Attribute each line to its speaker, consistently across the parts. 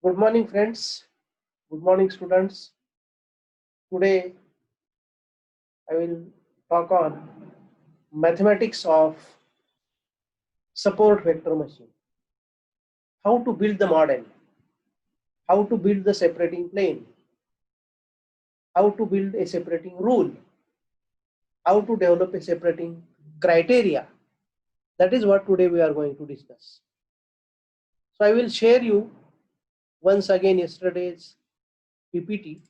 Speaker 1: Good morning, friends. Good morning, students. Today I will talk on mathematics of support vector machine. How to build the model, how to build the separating plane, how to build a separating rule, how to develop a separating criteria. That is what today we are going to discuss. So I will share you once again yesterday's PPT.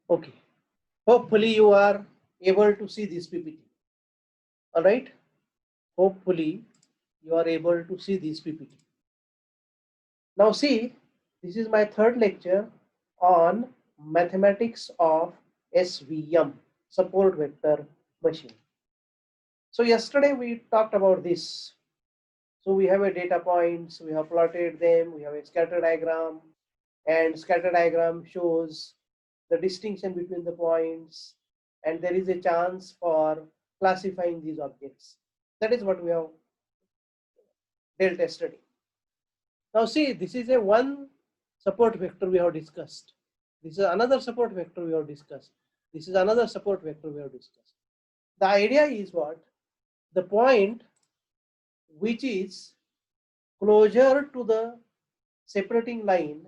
Speaker 1: Okay. Hopefully you are able to see this PPT. All right. Hopefully you are able to see this PPT. Now see, this is my third lecture on mathematics of SVM, support vector machine. So yesterday we talked about this. So we have a data points, we have plotted them, we have a scatter diagram, and scatter diagram shows the distinction between the points, and there is a chance for classifying these objects. That is what we have dealt yesterday. Now see, this is a one support vector we have discussed. This is another support vector we have discussed. This is another support vector we have discussed. The idea is what? The point which is closer to the separating line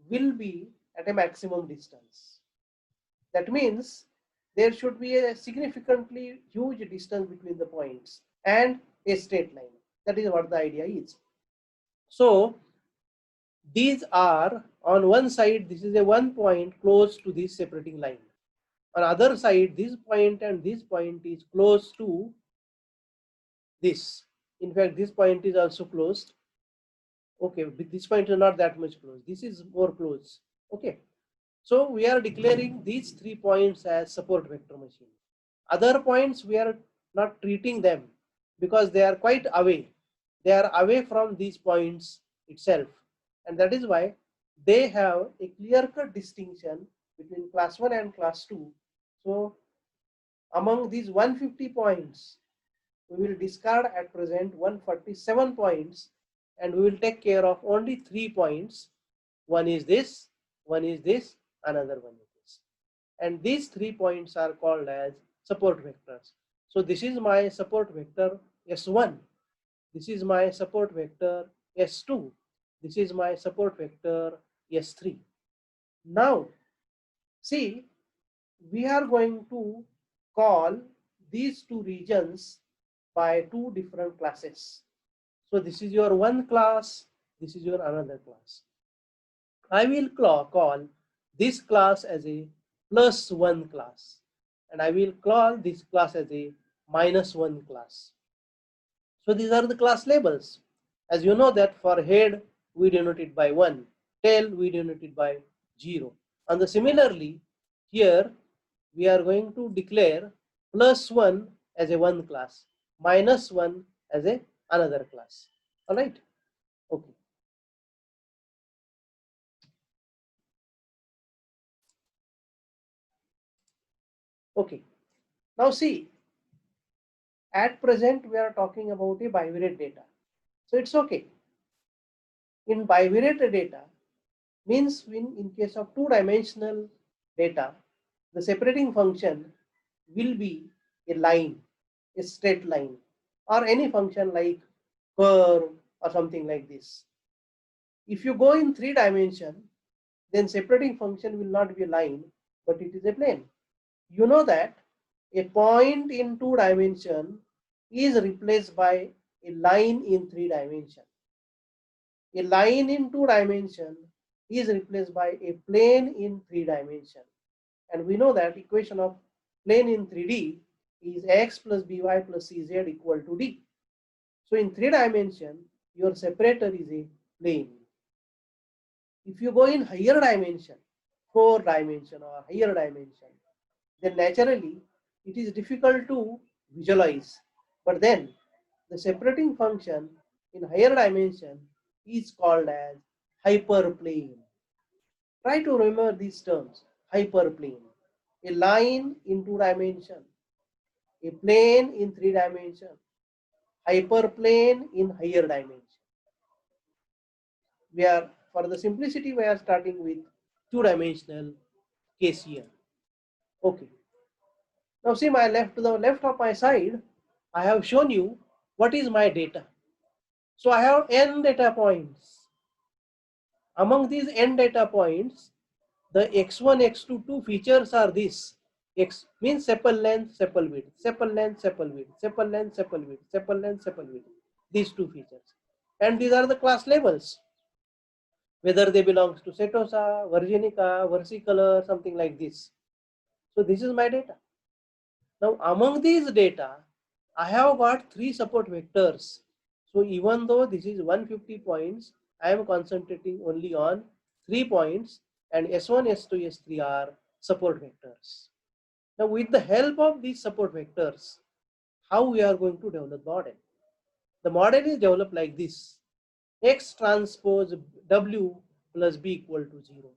Speaker 1: will be at a maximum distance. That means there should be a significantly huge distance between the points and a straight line. That is what the idea is. So these are on one side, this is a one point close to this separating line. On other side, this point and this point is close to this. In fact, this point is also closed. Okay, but this point is not that much close. This is more close. Okay. So we are declaring these 3 points as support vector machine. Other points we are not treating them because they are quite away. They are away from these points itself. And that is why they have a clear-cut distinction between class 1 and class 2. So among these 150 points, we will discard at present 147 points, and we will take care of only 3 points. One is this, one is this, another one is this. And these 3 points are called as support vectors. So this is my support vector S1. This is my support vector S2. This is my support vector S3. Now, see, we are going to call these two regions by two different classes. So this is your one class, this is your another class. I will call this class as a +1 class, and I will call this class as a -1 class. So these are the class labels. As you know that for head we denote it by 1, tail we denote it by 0. And similarly here we are going to declare +1 as a one class, -1 as a another class. All right. Okay. Okay. Now see, at present we are talking about a bivariate data. So it's okay. In bivariate data means in case of two-dimensional data, the separating function will be a line, a straight line, or any function like curve or something like this. If you go in 3 dimension, then separating function will not be a line, but it is a plane. You know that a point in 2 dimension is replaced by a line in 3 dimension. A line in 2 dimension is replaced by a plane in 3 dimension. And we know that equation of plane in 3D is x plus by plus cz equal to d. So in 3 dimension, your separator is a plane. If you go in higher dimension, 4 dimension or higher dimension, then naturally it is difficult to visualize. But then the separating function in higher dimension is called as hyperplane. Try to remember these terms. Hyperplane, a line in 2 dimensions, a plane in 3 dimensions, hyperplane in higher dimension. We are, for the simplicity, we are starting with 2-dimensional case here. Okay. Now see my left, to the left of my side, I have shown you what is my data. So I have n data points. Among these n data points, the x1, x2 two features are this. X means sepal length, sepal width, sepal length, sepal width, sepal length, sepal width, sepal length, sepal width. These two features. And these are the class labels. Whether they belongs to Setosa, Virginica, versicolor, something like this. So this is my data. Now among these data, I have got 3 support vectors. So even though this is 150 points, I am concentrating only on 3 points, and S1, S2, S3 are support vectors. Now with the help of these support vectors, how we are going to develop the model? The model is developed like this. X transpose W plus B equal to 0.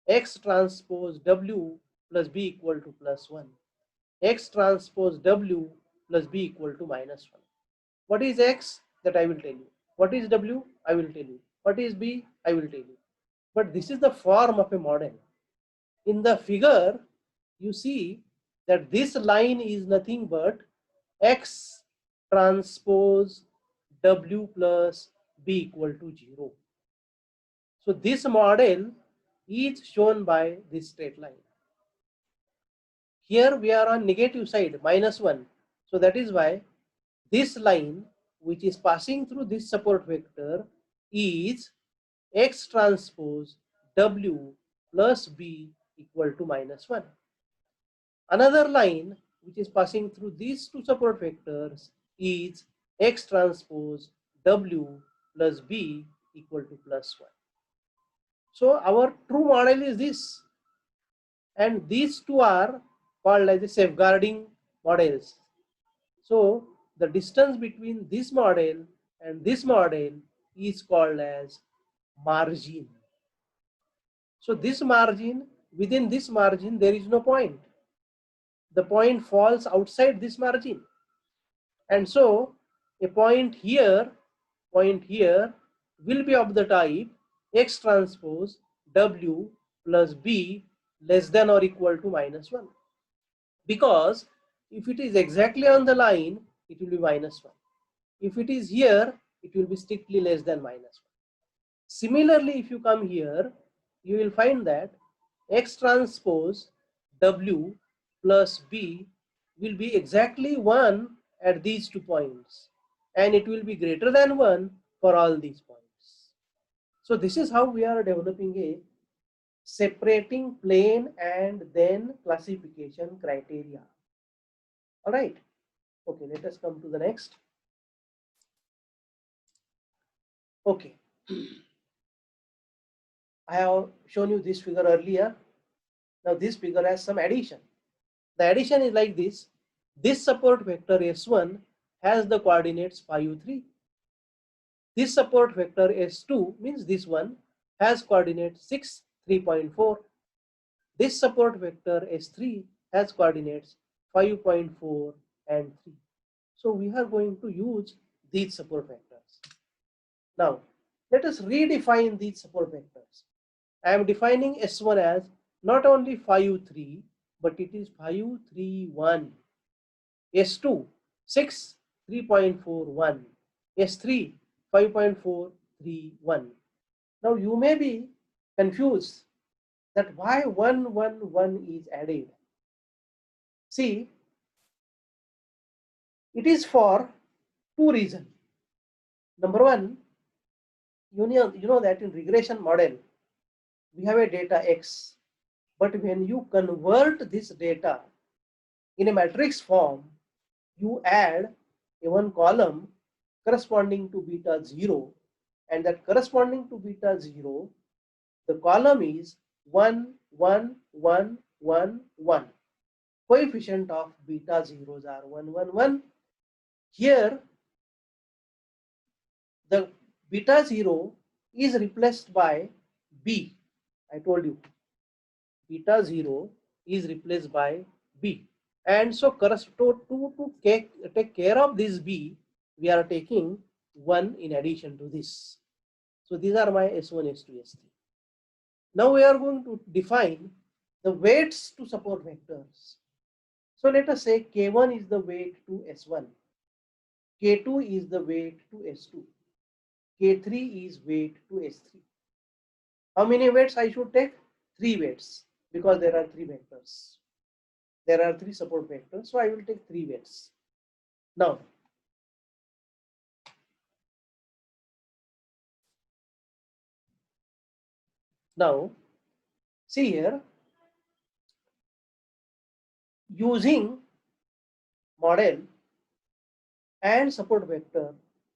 Speaker 1: X transpose W plus B equal to plus 1. X transpose W plus B equal to minus 1. What is X? That I will tell you. What is W? I will tell you. What is B? I will tell you. But this is the form of a model. In the figure, you see that this line is nothing but X transpose W plus B equal to 0. So this model is shown by this straight line. Here we are on negative side, minus 1. So that is why this line, which is passing through this support vector, is X transpose W plus B equal to minus 1. Another line which is passing through these two support vectors is X transpose W plus B equal to plus 1. So our true model is this, and these two are called as the safeguarding models. So the distance between this model and this model is called as margin. So this margin, within this margin, there is no point. The point falls outside this margin. And so a point here will be of the type X transpose W plus B less than or equal to minus 1. Because if it is exactly on the line, it will be minus 1. If it is here, it will be strictly less than minus 1. Similarly, if you come here, you will find that X transpose W plus B will be exactly 1 at these 2 points, and it will be greater than 1 for all these points. So this is how we are developing a separating plane and then classification criteria. All right. Okay, let us come to the next. Okay. I have shown you this figure earlier. Now this figure has some addition. The addition is like this. This support vector S1 has the coordinates 5, 3. This support vector S2 means this one has coordinates 6, 3.4. This support vector S3 has coordinates 5.4 and 3. So we are going to use these support vectors. Now let us redefine these support vectors. I am defining S1 as not only 5, 3, but it is 5, 3, 1. S2, 6, 3.41. S3, 5.4, 3, 1. Now you may be confused that why 1, 1, 1 is added. See, it is for two reasons. Number one, you know that in regression model, we have a data X, but when you convert this data in a matrix form, you add a one column corresponding to beta 0, and that corresponding to beta 0, the column is 1, 1, 1, 1, 1. Coefficient of beta zeros are 1, 1, 1. Here, the beta 0 is replaced by B. I told you beta 0 is replaced by B. And so to take care of this B, we are taking 1 in addition to this. So these are my S1, S2, S3. Now we are going to define the weights to support vectors. So let us say K1 is the weight to S1, K2 is the weight to S2, K3 is weight to S3. How many weights I should take? 3 weights, because there are 3 vectors. There are 3 support vectors, so I will take 3 weights. Now see here, using model and support vector,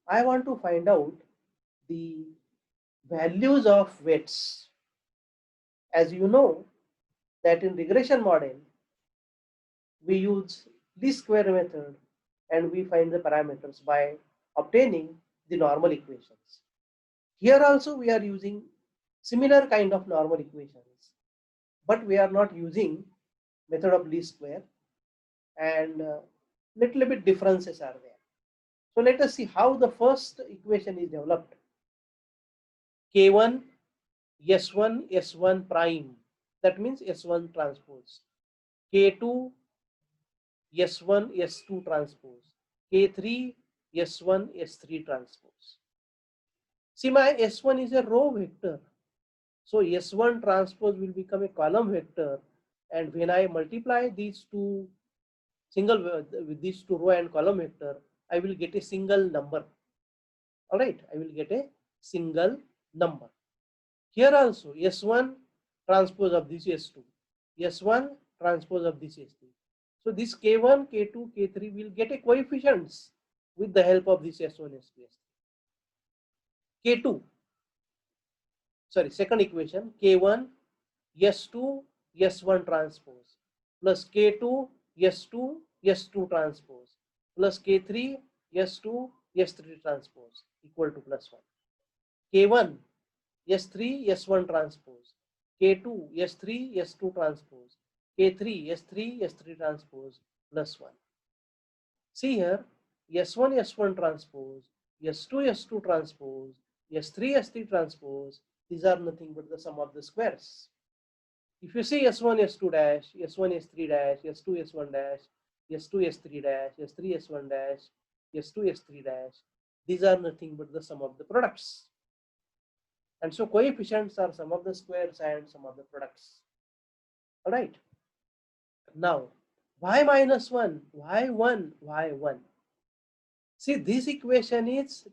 Speaker 1: I want to find out the values of weights. As you know that in regression model, we use least square method and we find the parameters by obtaining the normal equations. Here also we are using similar kind of normal equations, but we are not using method of least square, and little bit differences are there. So let us see how the first equation is developed. K1 S1 S1 prime, that means S1 transpose. K2 S1 S2 transpose. K3 S1 S3 transpose. See, my S1 is a row vector, so S1 transpose will become a column vector, and when I multiply these two with these two row and column vector, I will get a single number. All right, I will get a single number. Here also S1 transpose of this S2, S1 transpose of this S3. So this K1, K2, K3 will get a coefficients with the help of this S1, S2, S3. K2, sorry, second equation, K1 S2 S1 transpose plus K2 S2 S2 transpose plus K3 S2 S3 transpose equal to plus 1. K1 S3 S1 transpose, K2 S3 S2 transpose, K3 S3 S3 transpose plus 1. See here, S1 S1 transpose, S2 S2 transpose, S3 S3 transpose, these are nothing but the sum of the squares. If you see S1 S2 dash, S1 S3 dash, S2 S1 dash, S2 S3 dash, S3 S1 dash, S2 S3 dash, these are nothing but the sum of the products. And so coefficients are sum of the squares and sum of the products. All right. Now, y minus 1, y1, y1. See, this equation is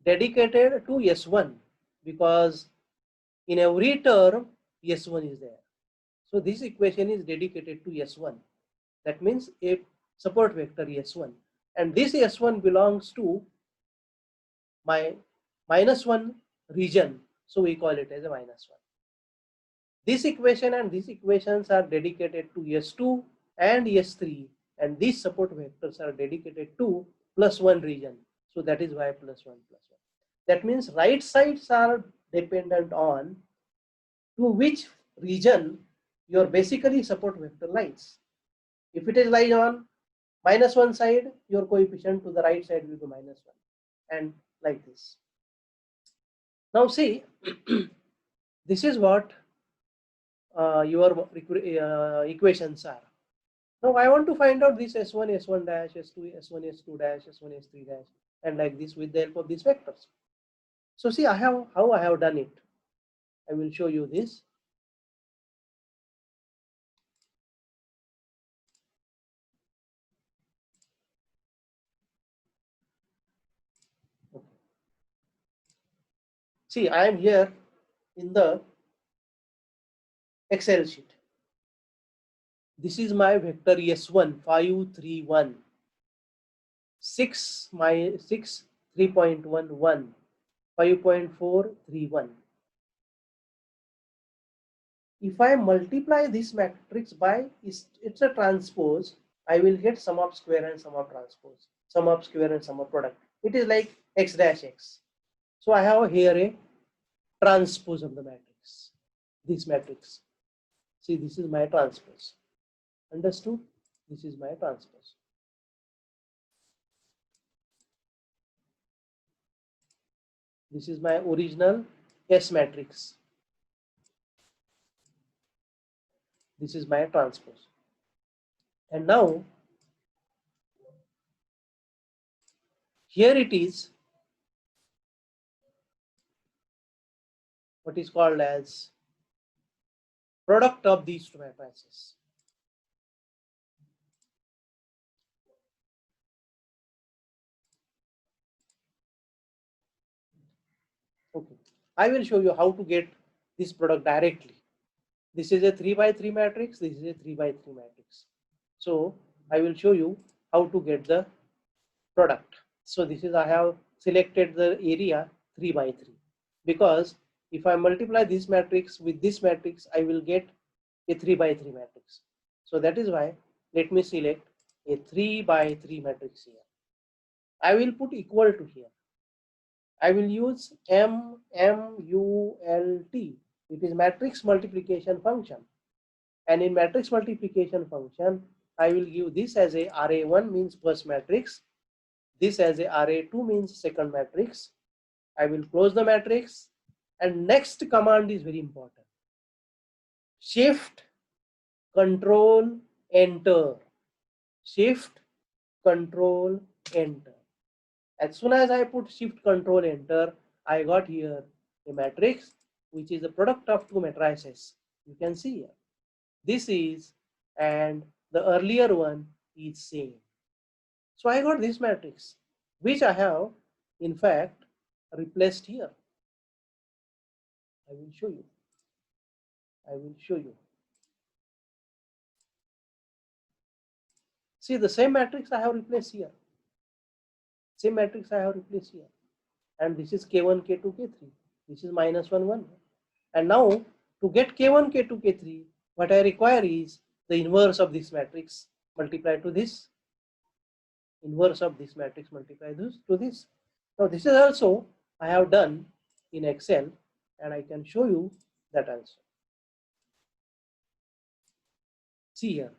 Speaker 1: dedicated to S1 because in every term S1 is there. So this equation is dedicated to S1. That means a support vector S1. And this S1 belongs to my minus 1 region. So we call it as a minus 1. This equation and these equations are dedicated to S2 and S3, and these support vectors are dedicated to plus 1 region. So that is why plus 1 plus 1. That means right sides are dependent on to which region your basically support vector lies. If it is lies on minus 1 side, your coefficient to the right side will be minus 1, and like this. Now see, this is what your equations are. Now I want to find out this S1, S1 dash, S2, S1, S2 dash, S1, S3 dash, and like this with the help of these vectors. So see, how I have done it. I will show you this. Okay. See, I am here in the Excel sheet. This is my vector S1 5 3 1 6 3.11 5.431. If I multiply this matrix by it's a transpose, I will get sum of square and sum of transpose, sum of square and sum of product. It is like x dash x. So I have here a transpose of the matrix, this matrix. See, this is my transpose. Understood? This is my transpose. This is my original S matrix. This is my transpose. And now, here it is what is called as product of these two matrices. Okay, I will show you how to get this product directly. This is a 3 by 3 matrix. This is a 3 by 3 matrix. So I will show you how to get the product. So this is, I have selected the area 3 by 3 because if I multiply this matrix with this matrix, I will get a 3 by 3 matrix. So that is why let me select a 3 by 3 matrix here. I will put equal to here. I will use MMULT. It is matrix multiplication function. And in matrix multiplication function, I will give this as a RA1 means first matrix. This as a RA2 means second matrix. I will close the matrix. And next command is very important. Shift, Control, Enter. Shift, Control, Enter. As soon as I put Shift, Control, Enter, I got here a matrix which is the product of two matrices. You can see here. This is, and the earlier one is same. So I got this matrix, which I have in fact replaced here. I will show you. I will show you. See, the same matrix I have replaced here. Same matrix I have replaced here. And this is K1, K2, K3. This is -1, 1. And now to get K1, K2, K3, what I require is the inverse of this matrix multiplied to this. Inverse of this matrix multiplied to this. Now this is also I have done in Excel, and I can show you that also. See here.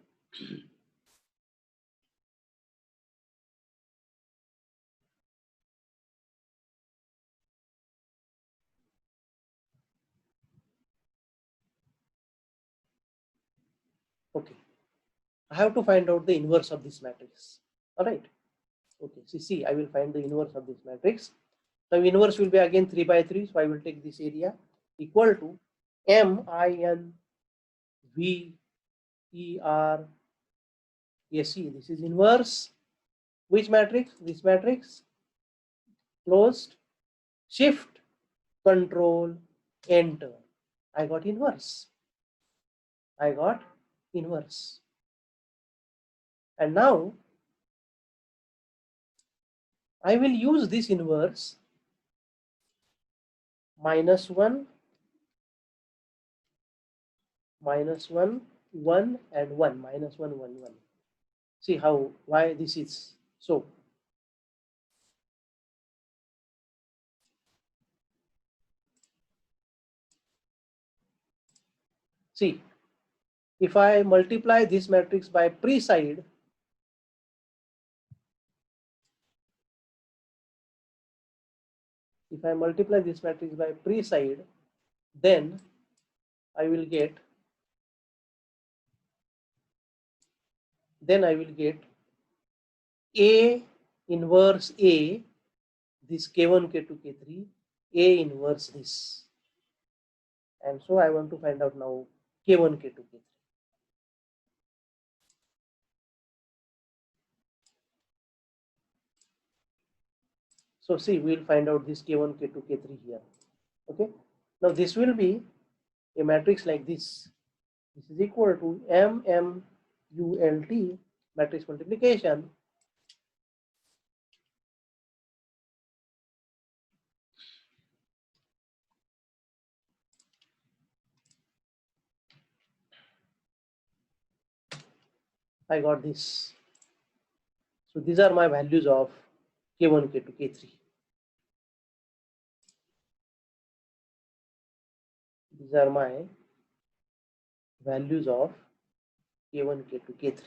Speaker 1: Okay, I have to find out the inverse of this matrix. All right. Okay, see, I will find the inverse of this matrix. Now inverse will be again 3 by 3. So I will take this area equal to MINVERSE. This is inverse. Which matrix? This matrix. Closed. Shift, Control, Enter. I got inverse. I got inverse. And now I will use this inverse -1, -1, 1, and 1, -1, 1, 1. See how, why this is so. See, if I multiply this matrix by pre-side, if I multiply this matrix by pre-side, then I will get, A inverse A, this K1, K2, K3, A inverse this. And so I want to find out now K1, K2, K3. So see, we will find out this K1, K2, K3 here. Okay. Now this will be a matrix like this. This is equal to MMULT, matrix multiplication. I got this. So these are my values of K1, K2, K3. These are my values of K1, K2, K3.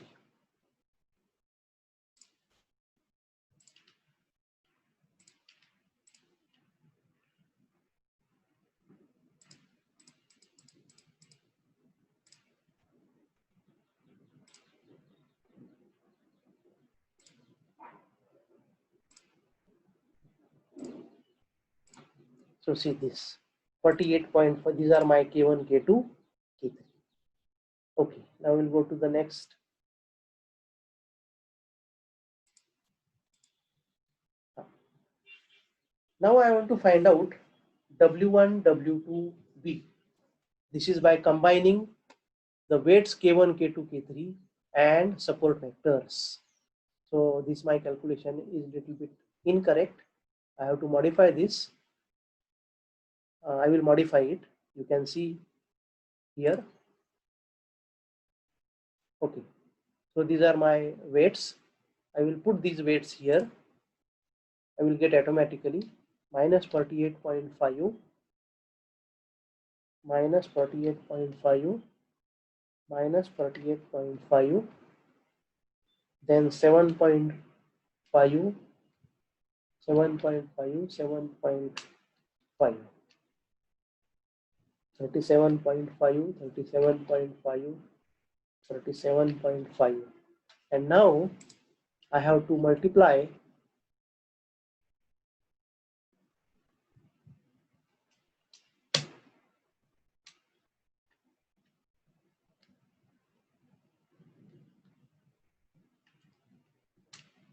Speaker 1: So see this 48.5, these are my K1, K2, K3. Okay, now we'll go to the next. Now I want to find out W1, W2, B. This is by combining the weights K1, K2, K3 and support vectors. So this my calculation is little bit incorrect. I have to modify this. I will modify it. You can see here. Okay. So these are my weights. I will put these weights here. I will get automatically minus 48.5, minus 48.5, minus 48.5, then 7.5, 7.5, 7.5, 37.5, 37.5, 37.5, and now I have to multiply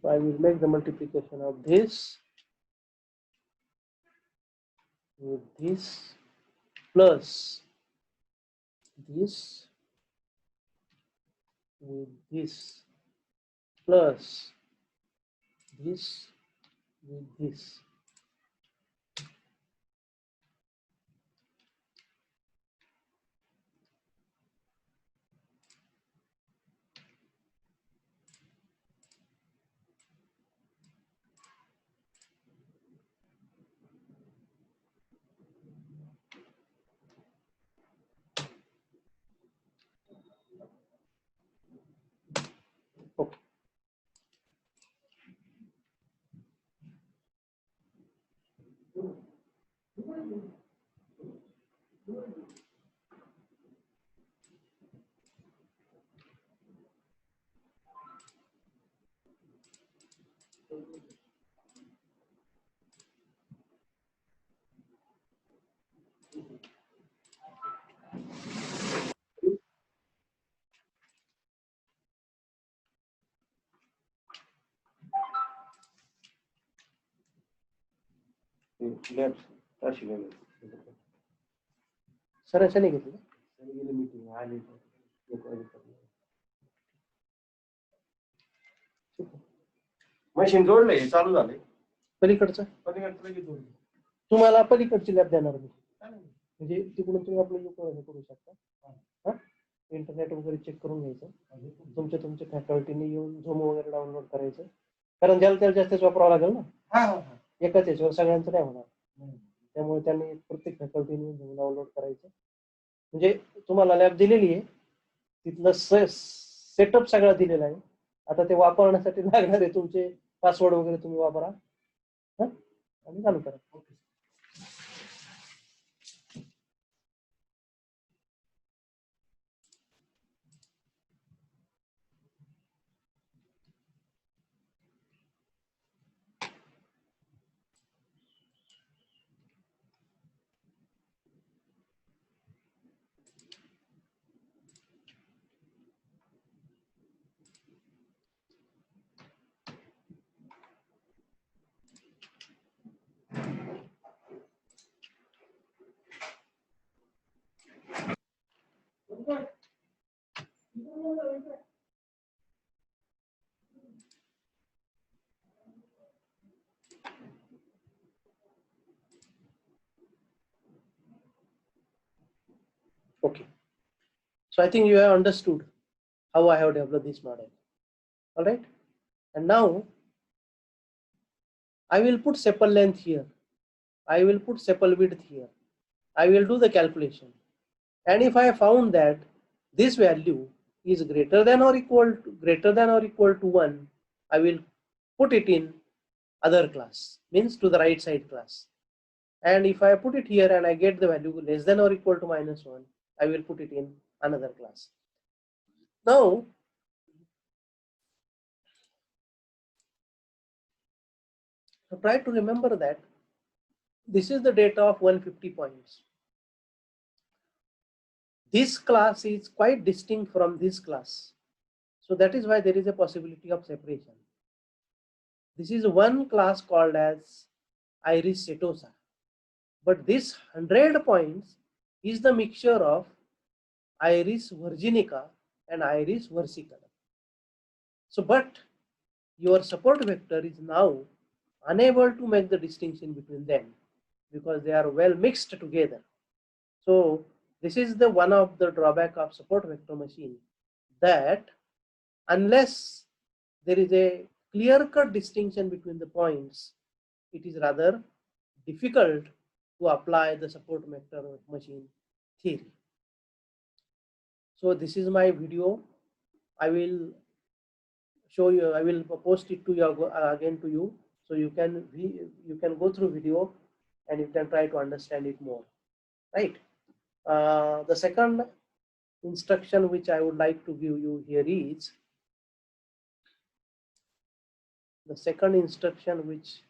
Speaker 1: so I will make the multiplication of this with this plus this with this plus this with this. Okay. Sir ऐसा नहीं घेतलं
Speaker 2: machine जोडलंय चालू झालंय
Speaker 1: पलीकडचं तुम्हाला पलीकडची lab देणार मी म्हणजे तिकडून तुम्ही आपलं हे करू शकता इंटरनेट वगैरे चेक करून घ्यायचं तुमच्या फॅकल्टीने येऊन झूम वगैरे डाउनलोड करायचं कारण ज्याला त्याला जास्तच वापरावं लागेल ना एकाच याच्यावर सगळ्यांचं नाही होणार त्यामुळे त्यांनी प्रत्येक फॅकल्टीने झूम डाउनलोड करायचं म्हणजे तुम्हाला लॅब दिलेली आहे तिथलं सेटअप सगळा दिलेला आहे आता ते वापरण्यासाठी लागणारे तुमचे पासवर्ड वगैरे तुम्ही वापरा आणि चालू करा. Okay, so I think you have understood how I have developed this model. All right, and now I will put sepal length here. I will put sepal width here. I will do the calculation. And if I found that this value is greater than or equal to 1, I will put it in other class, means to the right side class. And if I put it here and I get the value less than or equal to -1, I will put it in another class. Now, try to remember that this is the data of 150 points. This class is quite distinct from this class. So that is why there is a possibility of separation. This is one class called as Iris setosa. But this 100 points is the mixture of Iris virginica and Iris versicolor. So, but your support vector is now unable to make the distinction between them because they are well mixed together. So this is the one of the drawback of support vector machine, that unless there is a clear-cut distinction between the points, it is rather difficult to apply the support vector machine theory. So this is my video. I will show you, I will post it to you again to you, so you can go through video and you can try to understand it more, right? The second instruction which I would like to give you here is, the second instruction which